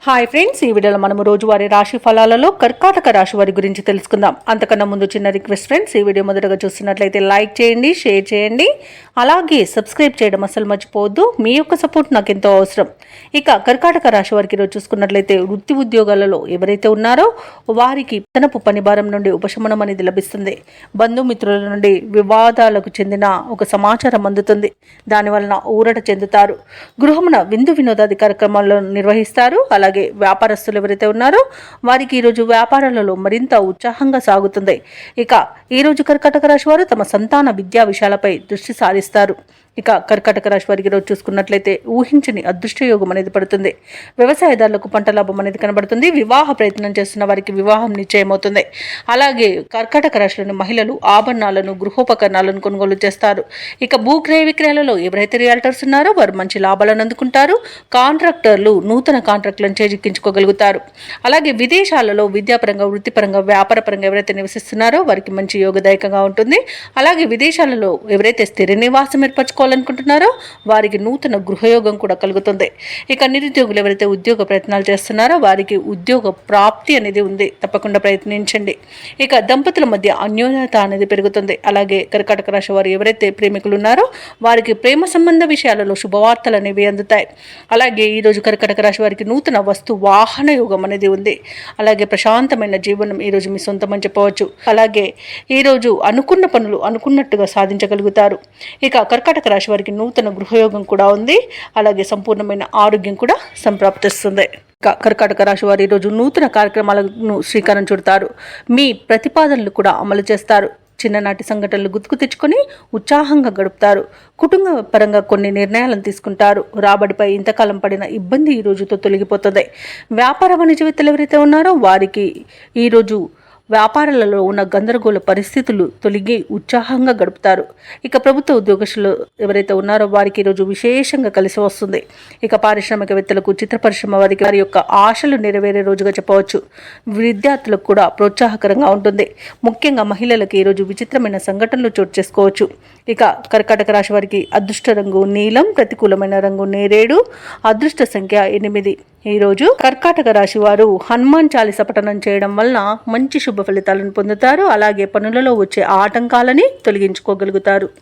Hi friends, ఈ వీడియోలో మనము రోజువారీ రాశి ఫలాలలో కర్కాటక రాశి వారి గురించి తెలుసుకుందాం. అంతకన్నా ముందు చిన్న రిక్వెస్ట్ ఫ్రెండ్స్, ఈ వీడియో మొదటగా చూస్తున్నట్లయితే లైక్ చేయండి, షేర్ చేయండి, అలాగే సబ్స్క్రైబ్ చేయడం అసలు మర్చిపోవద్దు. మీ యొక్క సపోర్ట్ నాకు ఎంతో అవసరం. ఇక కర్కాటక రాశి వారికి ఈరోజు చూసుకున్నట్లయితే వృత్తి ఉద్యోగాలలో ఎవరైతే ఉన్నారో వారికి తనపు పని భారం నుండి ఉపశమనం అనేది లభిస్తుంది. బంధుమిత్రుల నుండి వివాదాలకు చెందిన ఒక సమాచారం అందుతుంది. దానివలన ఊరట చెందుతారు. గృహమున విందు వినోదాది కార్యక్రమాలను నిర్వహిస్తారు. అలాగే వ్యాపారస్తులు ఎవరైతే ఉన్నారో వారికి ఈరోజు వ్యాపారాలలో మరింత ఉత్సాహంగా సాగుతుంది. ఇక ఈరోజు కర్కాటక రాశి వారు తమ సంతాన విద్యా విషయాలపై దృష్టి సారిస్తారు. ఇక కర్కాటక రాశి వారికి ఈరోజు చూసుకున్నట్లయితే ఊహించని అదృష్టయోగం అనేది పడుతుంది. వ్యవసాయదారులకు పంట లాభం అనేది కనబడుతుంది. వివాహ ప్రయత్నం చేస్తున్న వారికి వివాహం నిశ్చయమవుతుంది. అలాగే కర్కాటక రాశిలోని మహిళలు ఆభరణాలను, గృహోపకరణాలను కొనుగోలు చేస్తారు. ఇక భూక్రయ విక్రయాలలో ఎవరైతే రియాల్టర్స్ ఉన్నారో వారు మంచి లాభాలను అందుకుంటారు. కాంట్రాక్టర్లు నూతన కాంట్రాక్టులను చేజిక్కించుకోగలుగుతారు. అలాగే విదేశాలలో విద్యాపరంగా, వృత్తిపరంగా, వ్యాపారపరంగా ఎవరైతే నివసిస్తున్నారో వారికి మంచి యోగదాయకంగా ఉంటుంది. అలాగే విదేశాలలో ఎవరైతే స్థిర నివాసం ఏర్పరచుకోవాలనుకుంటున్నారో వారికి నూతన గృహయోగం కూడా కలుగుతుంది. ఇక నిరుద్యోగులు ఎవరైతే ఉద్యోగ ప్రయత్నాలు చేస్తున్నారో వారికి ఉద్యోగ ప్రాప్తి అనేది ఉంది. తప్పకుండా ప్రయత్నించండి. ఇక దంపతుల మధ్య అన్యోన్యత అనేది పెరుగుతుంది. అలాగే కర్కాటక రాశి వారు ఎవరైతే ప్రేమికులు ఉన్నారో వారికి ప్రేమ సంబంధ విషయాలలో శుభవార్తలు అనేవి అందుతాయి. అలాగే ఈరోజు కర్కాటక రాశి వారికి నూతన వస్తు వాహన యోగం అనేది ఉంది. అలాగే ప్రశాంతమైన జీవనం ఈరోజు మీ సొంతమని చెప్పవచ్చు. అలాగే ఈరోజు అనుకున్న పనులు అనుకున్నట్టుగా సాధించగలుగుతారు. ఇక కర్కాటక రాశి వారికి నూతన గృహయోగం కూడా ఉంది. అలాగే సంపూర్ణమైన ఆరోగ్యం కూడా సంప్రాప్తిస్తుంది. కర్కాటక రాశి వారు ఈరోజు నూతన కార్యక్రమాలను శ్రీకారం చుడతారు. మీ ప్రతిపాదనలు కూడా అమలు చేస్తారు. చిన్ననాటి సంఘటనలు గుర్తుకు తెచ్చుకొని ఉత్సాహంగా గడుపుతారు. కుటుంబ పరంగా కొన్ని నిర్ణయాలను తీసుకుంటారు. రాబడిపై ఇంతకాలం పడిన ఇబ్బంది ఈ రోజుతో తొలగిపోతుంది. వ్యాపార వాణిజ్యవేత్తలు ఎవరైతే ఉన్నారో వారికి ఈరోజు వ్యాపారాలలో ఉన్న గందరగోళ పరిస్థితులు తొలగి ఉత్సాహంగా గడుపుతారు. ఇక ప్రభుత్వ ఉద్యోగస్తులు ఎవరైతే ఉన్నారో వారికి ఈరోజు విశేషంగా కలిసి వస్తుంది. ఇక పారిశ్రామికవేత్తలకు, చిత్ర పరిశ్రమ వారికి వారి యొక్క ఆశలు నెరవేరే రోజుగా చెప్పవచ్చు. విద్యార్థులకు కూడా ప్రోత్సాహకరంగా ఉంటుంది. ముఖ్యంగా మహిళలకు ఈరోజు విచిత్రమైన సంఘటనలు చోటు చేసుకోవచ్చు. ఇక కర్కాటక రాశి వారికి అదృష్ట రంగు నీలం, ప్రతికూలమైన రంగు నేరేడు, అదృష్ట సంఖ్య 8. ఈరోజు కర్కాటక రాశి వారు హనుమాన్ చాలీస పఠనం చేయడం వలన మంచి శుభ ఫలితాలను పొందుతారు. అలాగే పనులలో వచ్చే ఆటంకాలని తొలగించుకోగలుగుతారు.